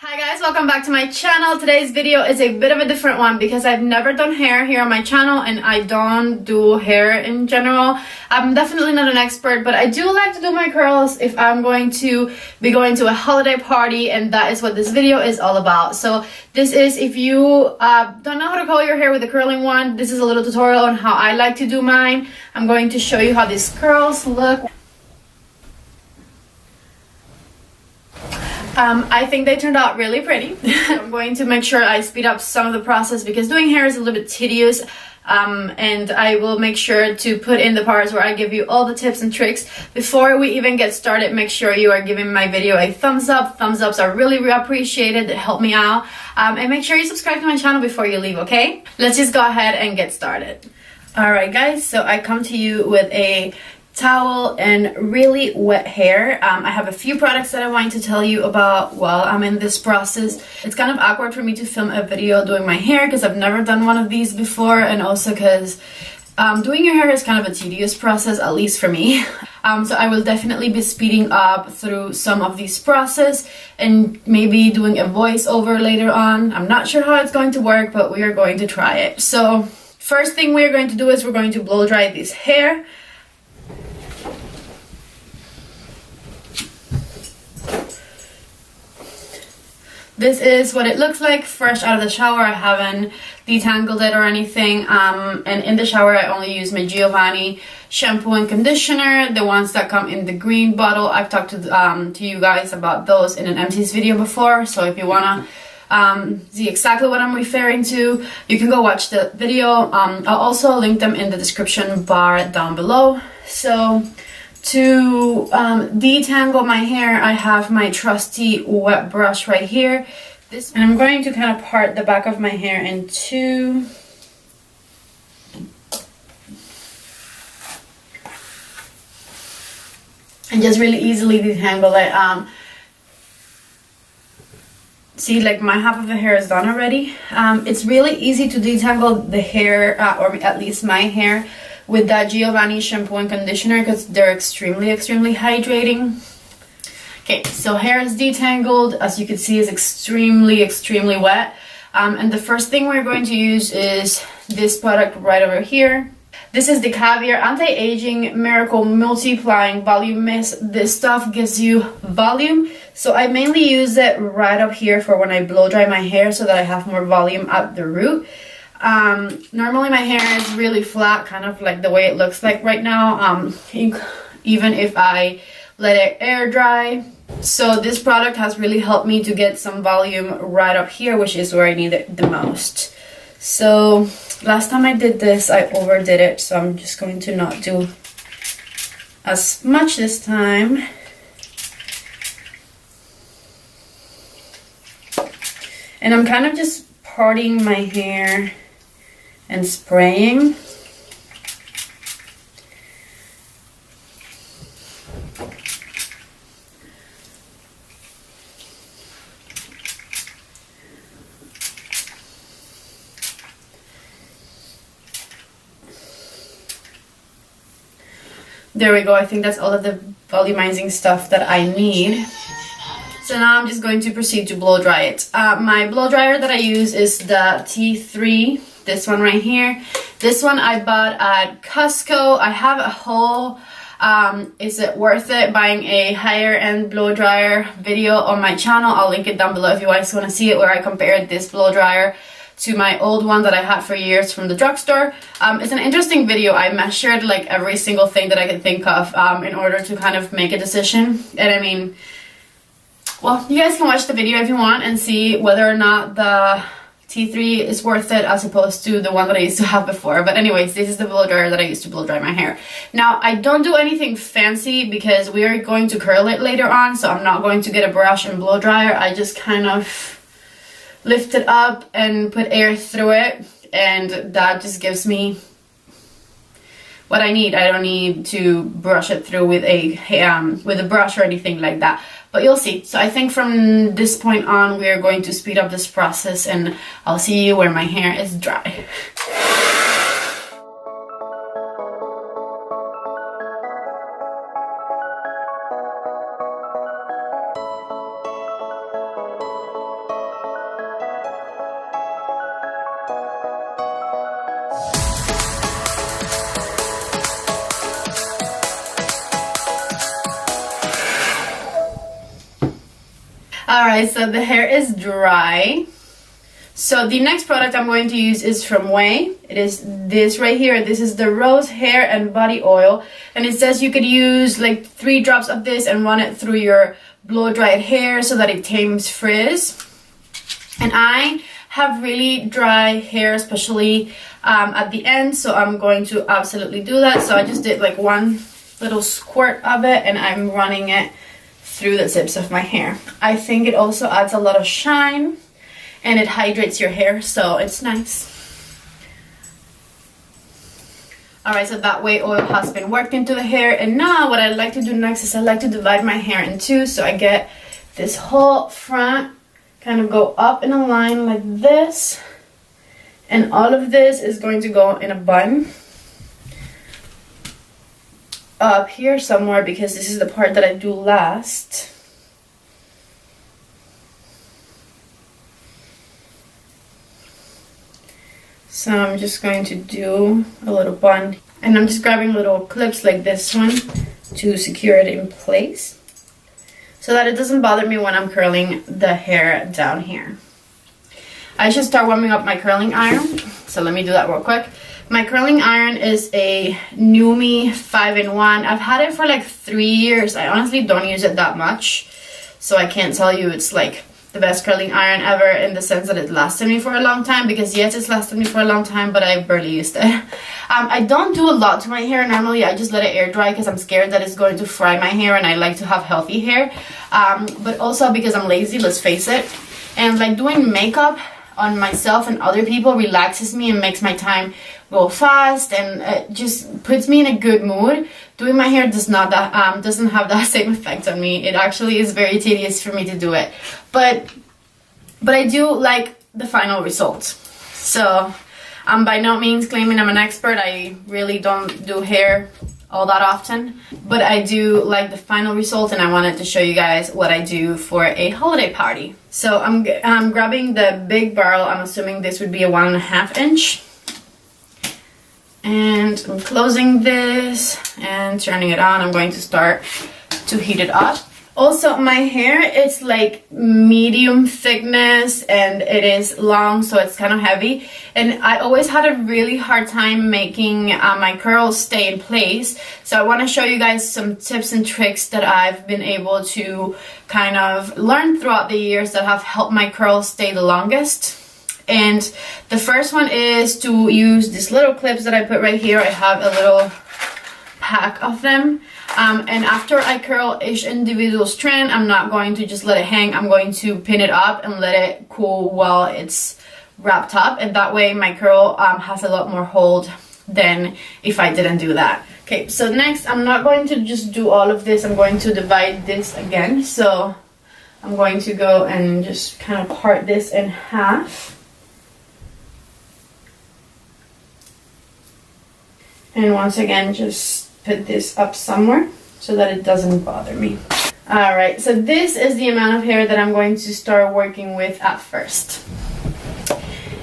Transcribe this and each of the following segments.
Hi guys, welcome back to my channel. Today's video is a bit of a different one because I've never done hair here on my channel and I don't do hair in general. I'm definitely not an expert, but I do like to do my curls if I'm going to be going to a holiday party, and that is what this video is all about. So this is, if you don't know how to curl your hair with a curling wand, this is a little tutorial on how I like to do mine. I'm going to show you how these curls look. I think they turned out really pretty. I'm going to make sure I speed up some of the process because doing hair is a little bit tedious, and I will make sure to put in the parts where I give you all the tips and tricks. Before we even get started, make sure you are giving my video a thumbs up. Thumbs ups are really appreciated. They help me out. And make sure you subscribe to my channel before you leave, okay? Let's just go ahead and get started. Alright guys, so I come to you with a towel and really wet hair. I have a few products that I want to tell you about while I'm in this process. It's kind of awkward for me to film a video doing my hair because I've never done one of these before, and also because doing your hair is kind of a tedious process, at least for me. So I will definitely be speeding up through some of these process and maybe doing a voiceover later on. I'm not sure how it's going to work, but we are going to try it. So first thing we're going to do is we're going to blow dry this hair. This is what it looks like fresh out of the shower. I haven't detangled it or anything, and in the shower I only use my Giovanni shampoo and conditioner, the ones that come in the green bottle. I've talked to you guys about those in an empties video before, so if you wanna see exactly what I'm referring to, you can go watch the video. I'll also link them in the description bar down below. So to detangle my hair, I have my trusty wet brush right here. And I'm going to kind of part the back of my hair in two. And just really easily detangle it. See, like my half of the hair is done already. It's really easy to detangle the hair, or at least my hair, with that Giovanni shampoo and conditioner because they're extremely hydrating. Okay, so hair is detangled. As you can see, it's extremely wet. And the first thing we're going to use is this product right over here. This is the Caviar Anti-Aging Miracle Multiplying Volume Mist. This stuff gives you volume, so I mainly use it right up here for when I blow dry my hair so that I have more volume at the root. Normally my hair is really flat, kind of like the way it looks like right now, even if I let it air dry. So this product has really helped me to get some volume right up here, which is where I need it the most. So last time I did this, I overdid it, so I'm just going to not do as much this time. And I'm kind of just parting my hair and spraying. There we go. I think that's all of the volumizing stuff that I need. So now I'm just going to proceed to blow dry it. My blow dryer that I use is the T3, this one right here. This one I bought at Costco. I have a whole is it worth it buying a higher end blow dryer video on my channel. I'll link it down below if you guys want to see it, where I compared this blow dryer to my old one that I had for years from the drugstore. It's an interesting video. I measured like every single thing that I could think of in order to kind of make a decision. And I mean, well, you guys can watch the video if you want and see whether or not the T3 is worth it as opposed to the one that I used to have before. But anyways, this is the blow dryer that I used to blow dry my hair. Now, I don't do anything fancy because we are going to curl it later on, so I'm not going to get a brush and blow dryer. I just kind of lift it up and put air through it, and that just gives me what I need. I don't need to brush it through with a brush or anything like that, but you'll see. So I think from this point on we are going to speed up this process, and I'll see you when my hair is dry. Alright, so the hair is dry. So the next product I'm going to use is from Way. It is this right here. This is the Rose Hair and Body Oil. And it says you could use like 3 drops of this and run it through your blow-dried hair so that it tames frizz. And I have really dry hair, especially at the end. So I'm going to absolutely do that. So I just did like 1 little squirt of it and I'm running it through the tips of my hair. I think it also adds a lot of shine. And it hydrates your hair, so it's nice. Alright, so that way oil has been worked into the hair. And now what I like to do next is I like to divide my hair in 2. So I get this whole front, kind of go up in a line like this. And all of this is going to go in a bun. Up here somewhere, because this is the part that I do last. So I'm just going to do a little bun, and I'm just grabbing little clips like this one to secure it in place so that it doesn't bother me when I'm curling the hair down here. I should start warming up my curling iron, so let me do that real quick. My curling iron is a Numi 5-in-1. I've had it for like 3 years. I honestly don't use it that much, so I can't tell you it's like the best curling iron ever in the sense that it lasted me for a long time, because yes, it's lasted me for a long time, but I barely used it. I don't do a lot to my hair. Normally I just let it air dry because I'm scared that it's going to fry my hair, and I like to have healthy hair, but also because I'm lazy, let's face it. And like doing makeup on myself and other people relaxes me and makes my time go fast, and it just puts me in a good mood. Doing my hair doesn't have that same effect on me. It actually is very tedious for me to do it, but I do like the final result. So I'm by no means claiming I'm an expert. I really don't do hair all that often, but I do like the final result, and I wanted to show you guys what I do for a holiday party. So I'm grabbing the big barrel. I'm assuming this would be a 1.5 inch. And I'm closing this and turning it on. I'm going to start to heat it up. Also, my hair is like medium thickness and it is long, so it's kind of heavy. And I always had a really hard time making my curls stay in place. So I want to show you guys some tips and tricks that I've been able to kind of learn throughout the years that have helped my curls stay the longest. And the first one is to use these little clips that I put right here. I have a little pack of them. And after I curl each individual strand, I'm not going to just let it hang. I'm going to pin it up and let it cool while it's wrapped up. And that way my curl has a lot more hold than if I didn't do that. Okay, so next I'm not going to just do all of this. I'm going to divide this again. So I'm going to go and just kind of part this in half. And once again, just put this up somewhere so that it doesn't bother me. Alright, so this is the amount of hair that I'm going to start working with at first.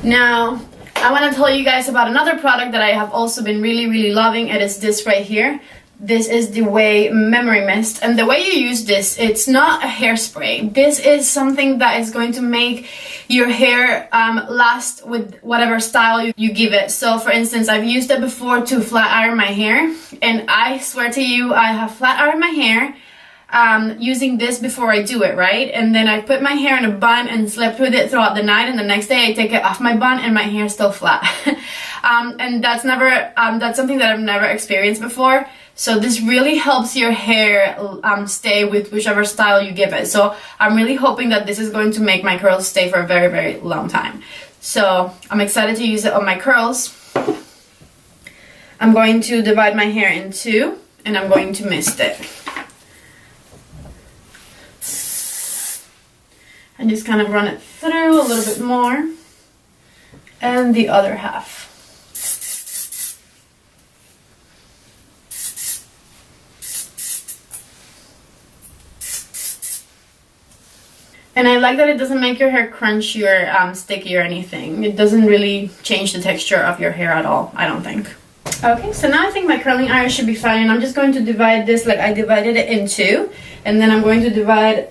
Now, I want to tell you guys about another product that I have also been really loving. It is this right here. This is the Way Memory Mist, and the way you use this, it's not a hairspray. This is something that is going to make your hair last with whatever style you give it. So for instance, I've used it before to flat iron my hair, and I swear to you, I have flat ironed my hair using this before I do it, right? And then I put my hair in a bun and slept with it throughout the night, and the next day I take it off my bun and my hair is still flat. And that's something that I've never experienced before. So this really helps your hair stay with whichever style you give it. So I'm really hoping that this is going to make my curls stay for a very long time. So I'm excited to use it on my curls. I'm going to divide my hair in 2 and I'm going to mist it. And just kind of run it through a little bit more. And the other half. And I like that it doesn't make your hair crunchy or sticky or anything. It doesn't really change the texture of your hair at all, I don't think. Okay, so now I think my curling iron should be fine, and I'm just going to divide this like I divided it in 2. And then I'm going to divide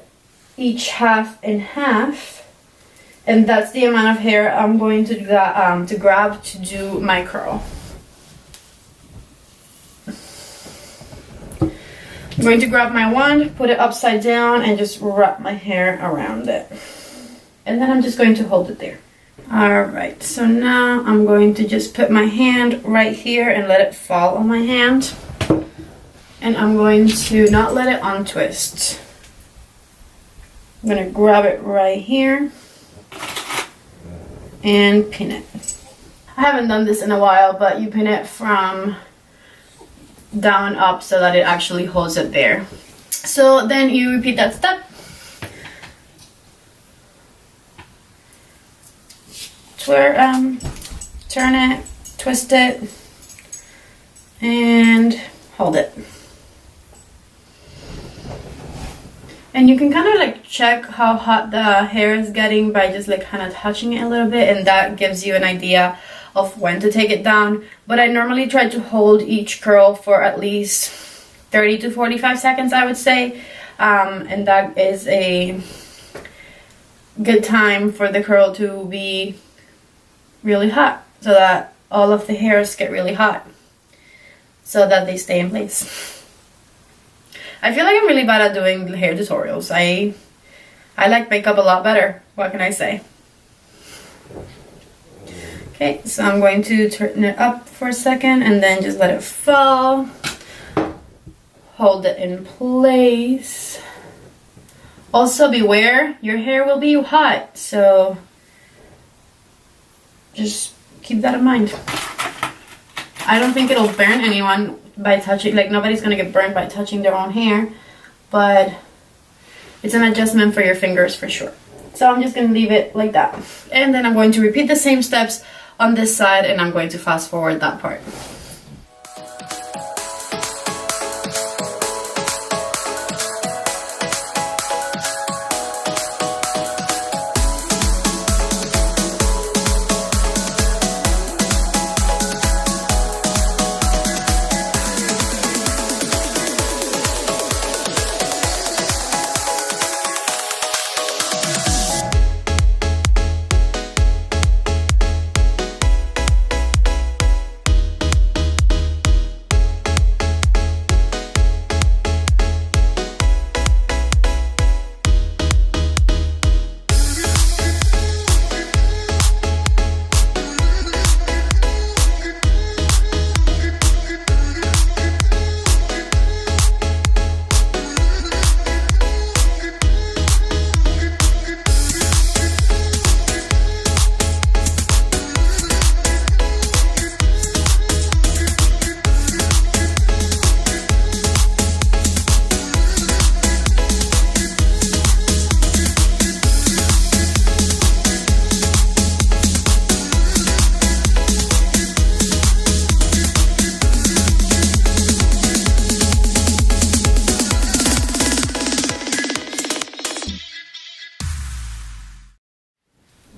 each half in half, and that's the amount of hair I'm going to grab to do my curl. I'm going to grab my wand, put it upside down, and just wrap my hair around it. And then I'm just going to hold it there. Alright, so now I'm going to just put my hand right here and let it fall on my hand. And I'm going to not let it untwist. I'm going to grab it right here and pin it. I haven't done this in a while, but you pin it from down up so that it actually holds it there. So then you repeat that step. Turn it, twist it, and hold it. And you can kind of like check how hot the hair is getting by just like kind of touching it a little bit, and that gives you an idea of when to take it down. But I normally try to hold each curl for at least 30 to 45 seconds, I would say. And that is a good time for the curl to be really hot, so that all of the hairs get really hot, so that they stay in place. I feel like I'm really bad at doing hair tutorials. I like makeup a lot better. What can I say? Okay, so I'm going to turn it up for a second and then just let it fall. Hold it in place. Also beware, your hair will be hot, so just keep that in mind. I don't think it'll burn anyone by touching, like nobody's gonna get burned by touching their own hair, but it's an adjustment for your fingers for sure. So I'm just gonna leave it like that. And then I'm going to repeat the same steps on this side, and I'm going to fast forward that part.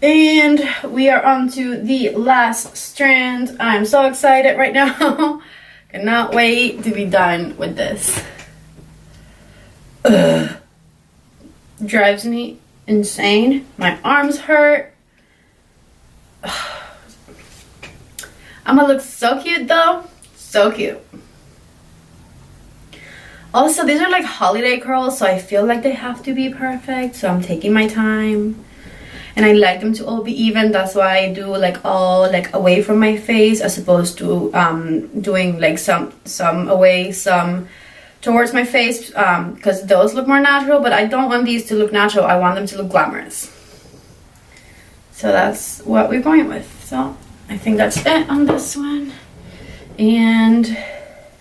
And we are on to the last strand. I'm so excited right now. Cannot wait to be done with this. Ugh. Drives me insane. My arms hurt. Ugh. I'm gonna look so cute though. So cute. Also, these are like holiday curls, so I feel like they have to be perfect. So I'm taking my time. And I like them to all be even. That's why I do like all like away from my face, as opposed to doing like some away, some towards my face, because those look more natural. But I don't want these to look natural. I want them to look glamorous. So that's what we're going with. So I think that's it on this one. And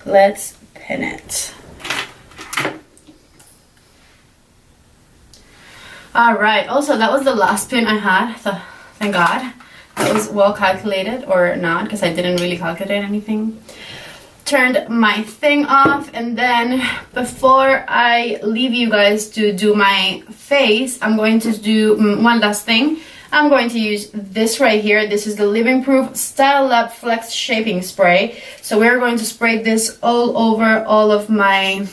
let's pin it. Alright, also that was the last pin I had, so thank God. That was well calculated, or not, because I didn't really calculate anything. Turned my thing off, and then before I leave you guys to do my face, I'm going to do one last thing. I'm going to use this right here. This is the Living Proof Style Up Flex Shaping Spray. So we're going to spray this all over all of my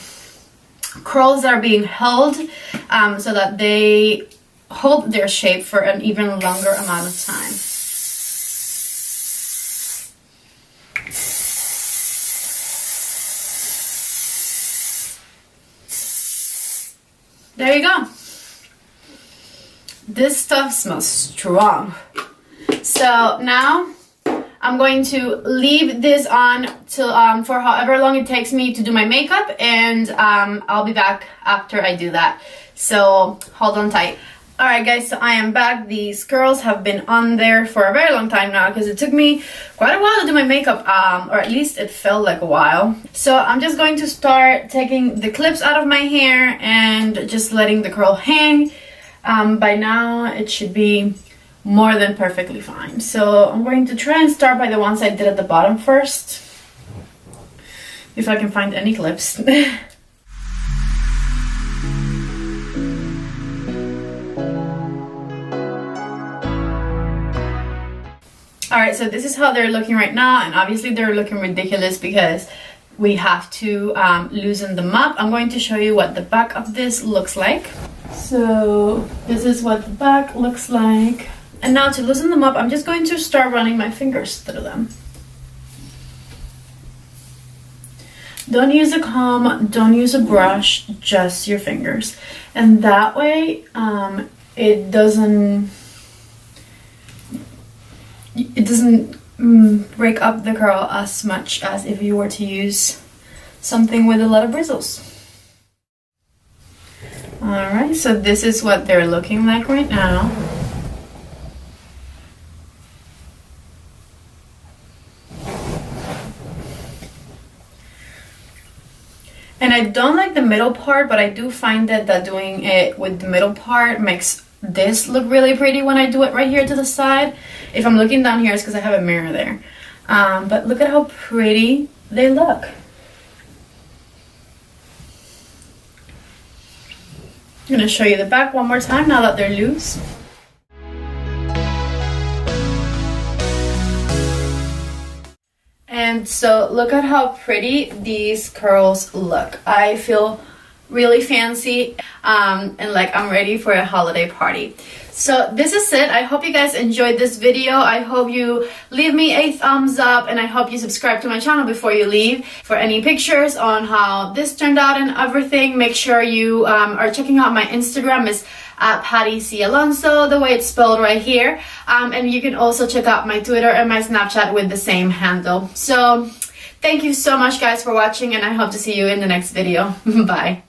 curls that are being held so that they hold their shape for an even longer amount of time. There you go. This stuff smells strong. So now I'm going to leave this on till for however long it takes me to do my makeup, and I'll be back after I do that. So hold on tight. Alright guys, so I am back. These curls have been on there for a very long time now because it took me quite a while to do my makeup, or at least it felt like a while. So I'm just going to start taking the clips out of my hair and just letting the curl hang. By now it should be more than perfectly fine. So I'm going to try and start by the ones I did at the bottom first, if I can find any clips. Alright, so this is how they're looking right now, and obviously they're looking ridiculous because we have to loosen them up. I'm going to show you what the back of this looks like. So this is what the back looks like. And now to loosen them up, I'm just going to start running my fingers through them. Don't use a comb, don't use a brush, just your fingers. And that way it doesn't break up the curl as much as if you were to use something with a lot of bristles. Alright, so this is what they're looking like right now. And I don't like the middle part, but I do find that doing it with the middle part makes this look really pretty when I do it right here to the side. If I'm looking down here, it's because I have a mirror there. But look at how pretty they look. I'm going to show you the back one more time now that they're loose. And so look at how pretty these curls look. I feel really fancy and like I'm ready for a holiday party. So this is it. I hope you guys enjoyed this video. I hope you leave me a thumbs up, and I hope you subscribe to my channel before you leave. For any pictures on how this turned out and everything, make sure you are checking out my Instagram. It's at Patty C. Alonso, the way it's spelled right here. And you can also check out my Twitter and my Snapchat with the same handle. So thank you so much guys for watching, and I hope to see you in the next video. Bye.